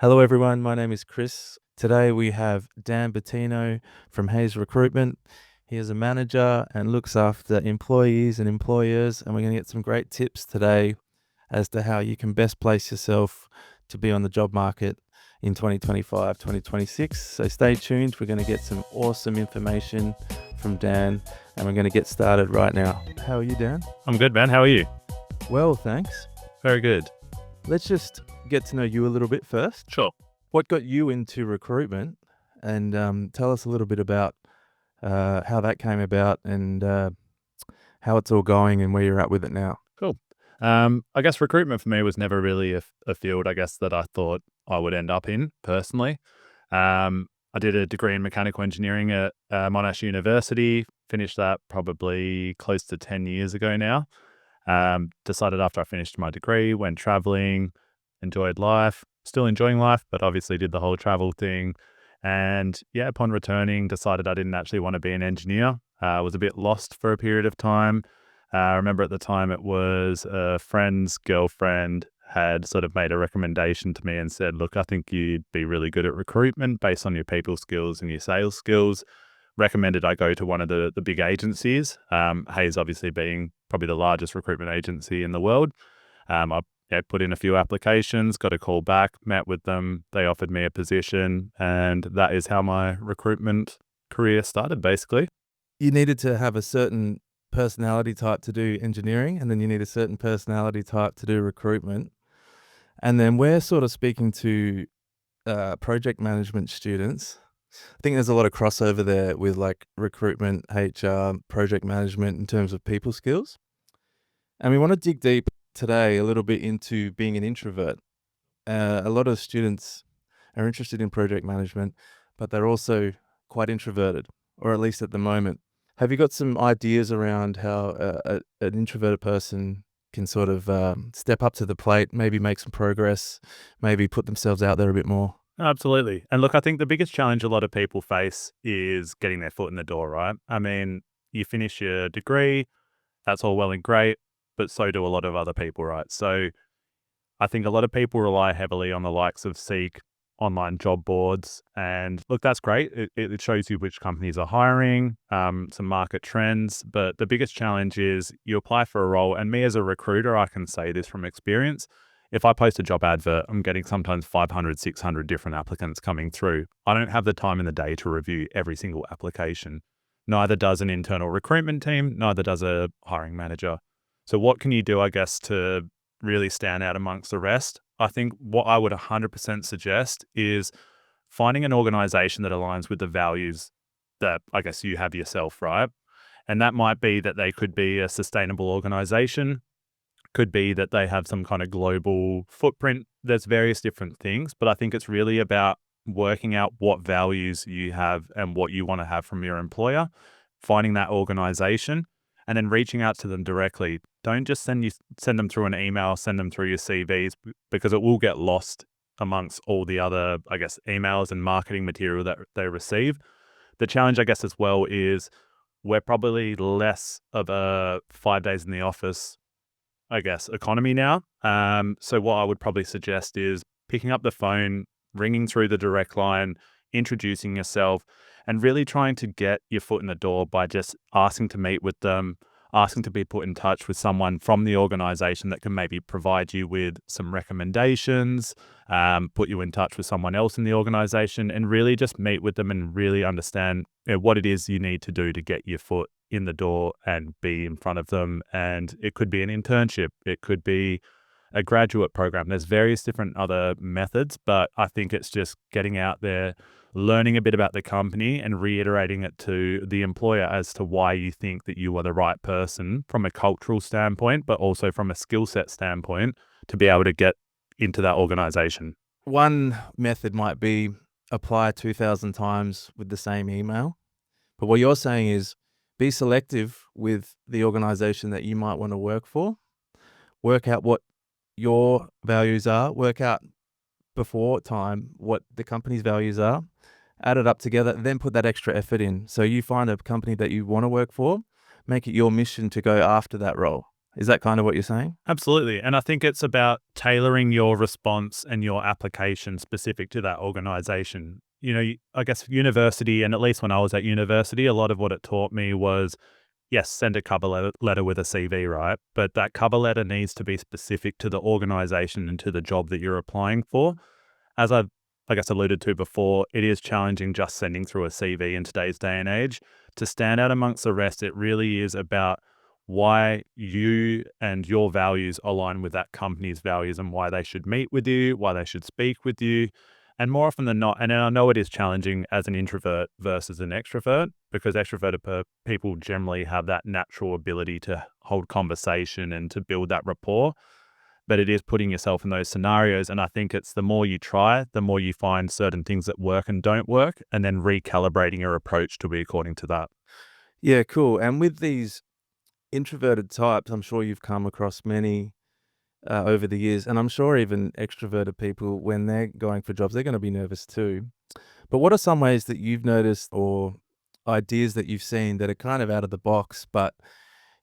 Hello, everyone. My name is Chris. Today we have Dan Bertino from Hayes Recruitment. He is a manager and looks after employees and employers, and we're going to get some great tips today as to how you can best place yourself to be on the job market in 2025, 2026. So stay tuned. We're going to get some awesome information from Dan, and we're going to get started right now. How are you, Dan? I'm good, man. How are you? Well, thanks. Very good. Let's just get to know you a little bit first. Sure. What got you into recruitment? And tell us a little bit about how that came about and how it's all going and where you're at with it now. Cool. I guess recruitment for me was never really a field, I guess, that I thought I would end up in personally. I did a degree in mechanical engineering at Monash University, finished that probably close to 10 years ago now. Decided after I finished my degree, went traveling, enjoyed life, still enjoying life, but obviously did the whole travel thing. And yeah, upon returning, decided I didn't actually want to be an engineer. I was a bit lost for a period of time. I remember at the time it was a friend's girlfriend had sort of made a recommendation to me and said, look, I think you'd be really good at recruitment based on your people skills and your sales skills. Recommended I go to one of the big agencies, Hayes obviously being probably the largest recruitment agency in the world. I put in a few applications, got a call back, met with them. They offered me a position, and that is how my recruitment career started, basically. You needed to have a certain personality type to do engineering, and then you need a certain personality type to do recruitment. And then we're sort of speaking to project management students. I think there's a lot of crossover there with like recruitment, HR, project management in terms of people skills. And we want to dig deep today a little bit into being an introvert. A lot of students are interested in project management, but they're also quite introverted, or at least at the moment. Have you got some ideas around how an introverted person can sort of step up to the plate, maybe make some progress, maybe put themselves out there a bit more? Absolutely. And look, I think the biggest challenge a lot of people face is getting their foot in the door, right? I mean, you finish your degree, that's all well and great, but so do a lot of other people, right? So I think a lot of people rely heavily on the likes of Seek, online job boards. And look, that's great. It shows you which companies are hiring, some market trends. But the biggest challenge is you apply for a role. And me as a recruiter, I can say this from experience. If I post a job advert, I'm getting sometimes 500, 600 different applicants coming through. I don't have the time in the day to review every single application. Neither does an internal recruitment team, neither does a hiring manager. So what can you do, I guess, to really stand out amongst the rest? I think what I would 100% suggest is finding an organization that aligns with the values that I guess you have yourself, right? And that might be that they could be a sustainable organization, could be that they have some kind of global footprint. There's various different things, but I think it's really about working out what values you have and what you want to have from your employer, finding that organization, and then reaching out to them directly. Don't just send them through an email, send them through your CVs, because it will get lost amongst all the other, I guess, emails and marketing material that they receive. The challenge, I guess, as well is we're probably less of a 5 days in the office, I guess, economy now. So what I would probably suggest is picking up the phone, ringing through the direct line, introducing yourself, and really trying to get your foot in the door by just asking to meet with them, asking to be put in touch with someone from the organization that can maybe provide you with some recommendations, put you in touch with someone else in the organization, and really just meet with them and really understand what it is you need to do to get your foot in the door and be in front of them. And it could be an internship, it could be a graduate program. There's various different other methods, but I think it's just getting out there, learning a bit about the company and reiterating it to the employer as to why you think that you are the right person from a cultural standpoint, but also from a skill set standpoint to be able to get into that organization. One method might be apply 2,000 times with the same email. But what you're saying is be selective with the organization that you might want to work for. Work out what your values are. Work out before time what the company's values are. Add it up together, then put that extra effort in. So you find a company that you want to work for, make it your mission to go after that role. Is that kind of what you're saying? Absolutely. And I think it's about tailoring your response and your application specific to that organization. I guess university, and at least when I was at university, a lot of what it taught me was, yes, send a cover letter with a CV, right? But that cover letter needs to be specific to the organization and to the job that you're applying for. As I've, I guess, alluded to before, it is challenging just sending through a CV in today's day and age. To stand out amongst the rest, it really is about why you and your values align with that company's values and why they should meet with you, why they should speak with you. And more often than not, and I know it is challenging as an introvert versus an extrovert, because extroverted people generally have that natural ability to hold conversation and to build that rapport. But it is putting yourself in those scenarios. And I think it's the more you try, the more you find certain things that work and don't work, and then recalibrating your approach to be according to that. Yeah, cool. And with these introverted types, I'm sure you've come across many over the years, and I'm sure even extroverted people, when they're going for jobs, they're going to be nervous too. But what are some ways that you've noticed or ideas that you've seen that are kind of out of the box, but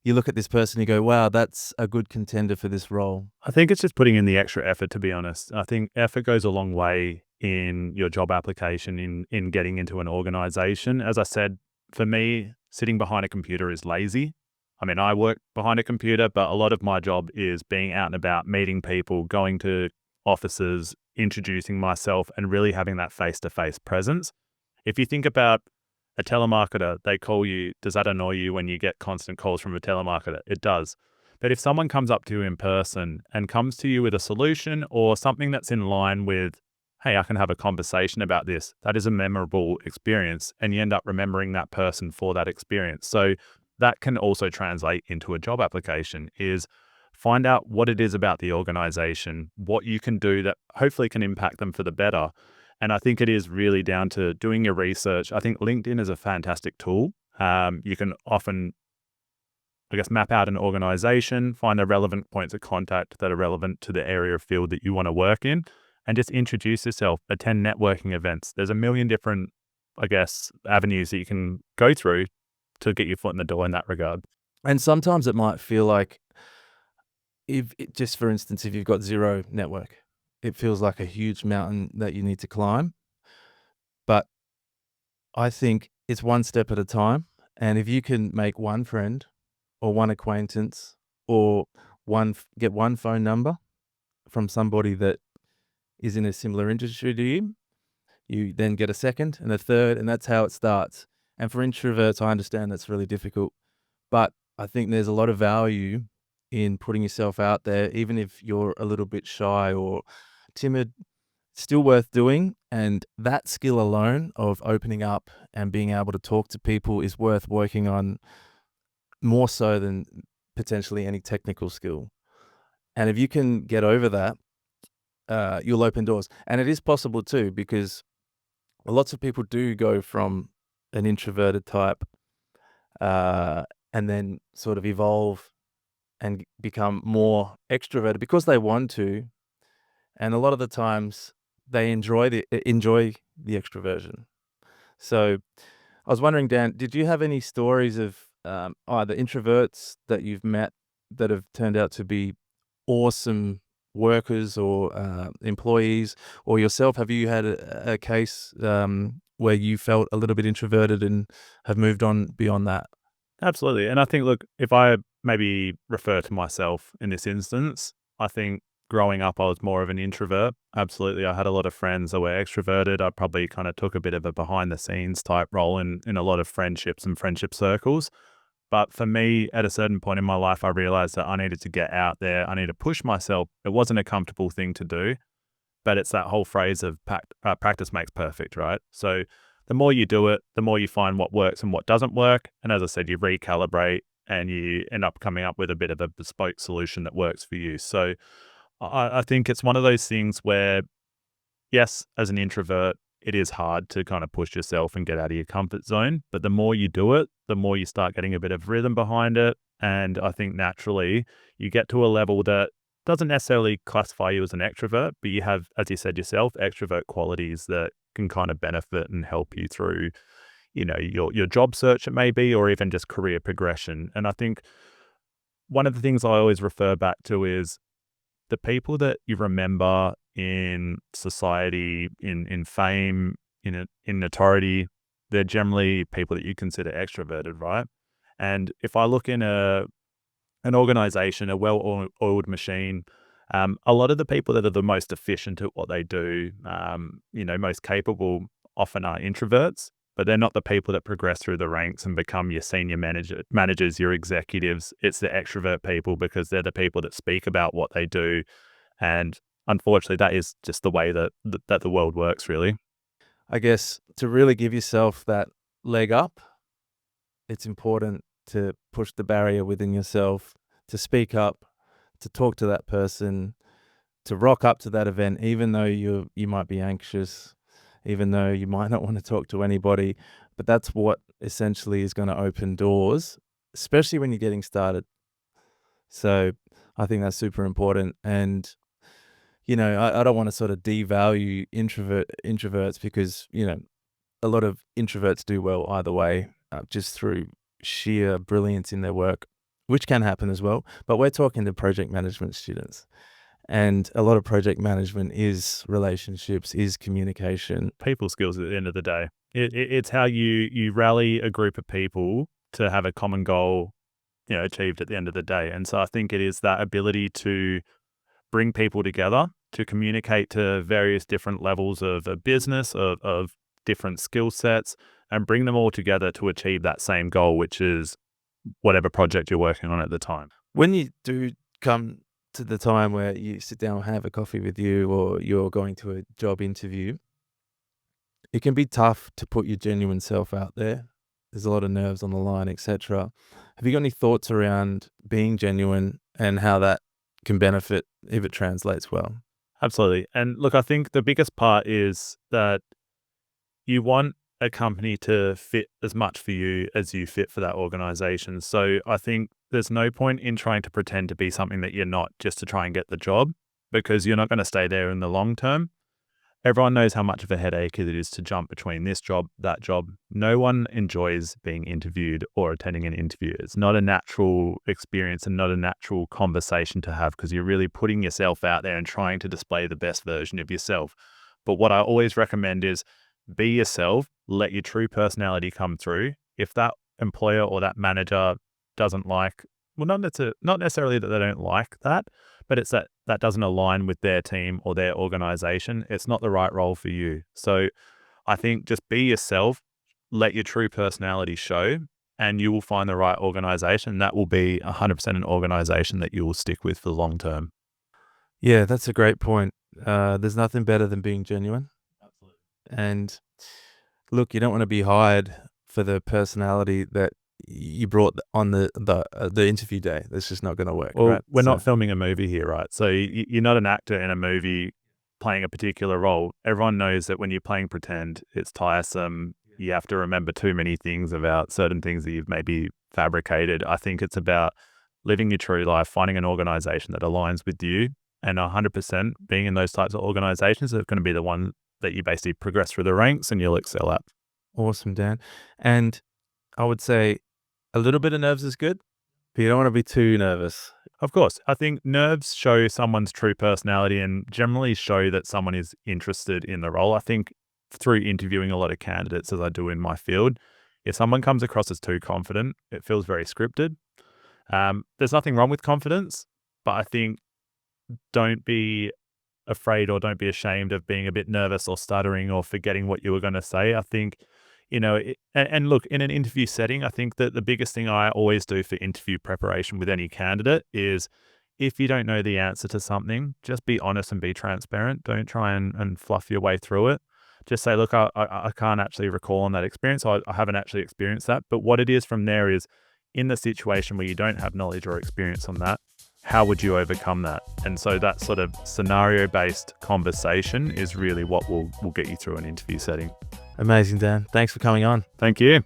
you look at this person, you go, wow, that's a good contender for this role? I think it's just putting in the extra effort, to be honest. I think effort goes a long way in your job application, in getting into an organization. As I said, for me, sitting behind a computer is lazy. I mean, I work behind a computer, but a lot of my job is being out and about, meeting people, going to offices, introducing myself, and really having that face-to-face presence. If you think about a telemarketer, they call you. Does that annoy you when you get constant calls from a telemarketer? It does. But if someone comes up to you in person and comes to you with a solution or something that's in line with, hey, I can have a conversation about this, that is a memorable experience, and you end up remembering that person for that experience. So that can also translate into a job application, is find out what it is about the organization, what you can do that hopefully can impact them for the better. And I think it is really down to doing your research. I think LinkedIn is a fantastic tool. You can often, I guess, map out an organization, find the relevant points of contact that are relevant to the area of field that you want to work in, and just introduce yourself, attend networking events. There's a million different, I guess, avenues that you can go through to get your foot in the door in that regard. And sometimes it might feel like, just for instance, if you've got zero network, it feels like a huge mountain that you need to climb. But I think it's one step at a time. And if you can make one friend or one acquaintance or get one phone number from somebody that is in a similar industry to you, you then get a second and a third, and that's how it starts. And for introverts, I understand that's really difficult, but I think there's a lot of value in putting yourself out there, even if you're a little bit shy or timid, still worth doing. And that skill alone of opening up and being able to talk to people is worth working on, more so than potentially any technical skill. And if you can get over that, you'll open doors. And it is possible too, because lots of people do go from an introverted type and then sort of evolve and become more extroverted because they want to. And a lot of the times they enjoy the extroversion. So I was wondering, Dan, did you have any stories of either introverts that you've met that have turned out to be awesome workers or employees, or yourself? Have you had a case where you felt a little bit introverted and have moved on beyond that? Absolutely. And I think, look, if I maybe refer to myself in this instance, I think growing up, I was more of an introvert. Absolutely. I had a lot of friends that were extroverted. I probably kind of took a bit of a behind the scenes type role in a lot of friendships and friendship circles. But for me, at a certain point in my life, I realized that I needed to get out there. I needed to push myself. It wasn't a comfortable thing to do, but it's that whole phrase of practice makes perfect, right? So the more you do it, the more you find what works and what doesn't work. And as I said, you recalibrate and you end up coming up with a bit of a bespoke solution that works for you. So I think it's one of those things where, yes, as an introvert, it is hard to kind of push yourself and get out of your comfort zone. But the more you do it, the more you start getting a bit of rhythm behind it. And I think naturally you get to a level that doesn't necessarily classify you as an extrovert, but you have, as you said yourself, extrovert qualities that can kind of benefit and help you through, your job search, it may be, or even just career progression. And I think one of the things I always refer back to is the people that you remember in society, in fame, in notoriety, they're generally people that you consider extroverted, right? And if I look in an organization, a well-oiled machine, a lot of the people that are the most efficient at what they do, most capable, often are introverts, but they're not the people that progress through the ranks and become your senior managers, your executives. It's the extrovert people, because they're the people that speak about what they do. And unfortunately, that is just the way that the world works, really. I guess to really give yourself that leg up, it's important to push the barrier within yourself, to speak up, to talk to that person, to rock up to that event, even though you might be anxious, even though you might not want to talk to anybody. But that's what essentially is going to open doors, especially when you're getting started. So I think that's super important. And I don't want to sort of devalue introverts, because a lot of introverts do well either way, just through sheer brilliance in their work, which can happen as well. But we're talking to project management students, and a lot of project management is relationships, is communication. People skills at the end of the day. It's how you rally a group of people to have a common goal, achieved at the end of the day. And so I think it is that ability to bring people together, to communicate to various different levels of a business, of different skill sets, and bring them all together to achieve that same goal, which is whatever project you're working on at the time. When you do come to the time where you sit down and have a coffee with you, or you're going to a job interview, it can be tough to put your genuine self out there. There's a lot of nerves on the line, etc. Have you got any thoughts around being genuine and how that can benefit if it translates well? Absolutely. And look, I think the biggest part is that you want a company to fit as much for you as you fit for that organization. So I think there's no point in trying to pretend to be something that you're not just to try and get the job, because you're not going to stay there in the long term. Everyone knows how much of a headache it is to jump between this job, that job. No one enjoys being interviewed or attending an interview. It's not a natural experience and not a natural conversation to have, because you're really putting yourself out there and trying to display the best version of yourself. But what I always recommend is be yourself, let your true personality come through. If that employer or that manager doesn't like, well, not necessarily that they don't like that, but it's that doesn't align with their team or their organization, it's not the right role for you. So I think just be yourself, let your true personality show, and you will find the right organization. That will be 100% an organization that you will stick with for the long term. Yeah, that's a great point. There's nothing better than being genuine. Absolutely. And look, you don't want to be hired for the personality that you brought on the interview day. That's just not going to work. Well, right? we're not filming a movie here, right? So you're not an actor in a movie playing a particular role. Everyone knows that when you're playing pretend, it's tiresome. You have to remember too many things about certain things that you've maybe fabricated. I think it's about living your true life, finding an organization that aligns with you, and 100% being in those types of organizations are going to be the one that you basically progress through the ranks and you'll excel at. Awesome, Dan. And I would say a little bit of nerves is good, but you don't want to be too nervous. Of course, I think nerves show someone's true personality and generally show that someone is interested in the role. I think through interviewing a lot of candidates, as I do in my field, if someone comes across as too confident, it feels very scripted. There's nothing wrong with confidence, but I think don't be afraid or don't be ashamed of being a bit nervous or stuttering or forgetting what you were going to say. I think, and look, in an interview setting, I think that the biggest thing I always do for interview preparation with any candidate is, if you don't know the answer to something, just be honest and be transparent. Don't try and fluff your way through it. Just say, look, I can't actually recall on that experience. I haven't actually experienced that. But what it is from there is, in the situation where you don't have knowledge or experience on that, how would you overcome that? And so that sort of scenario-based conversation is really what will get you through an interview setting. Amazing, Dan. Thanks for coming on. Thank you.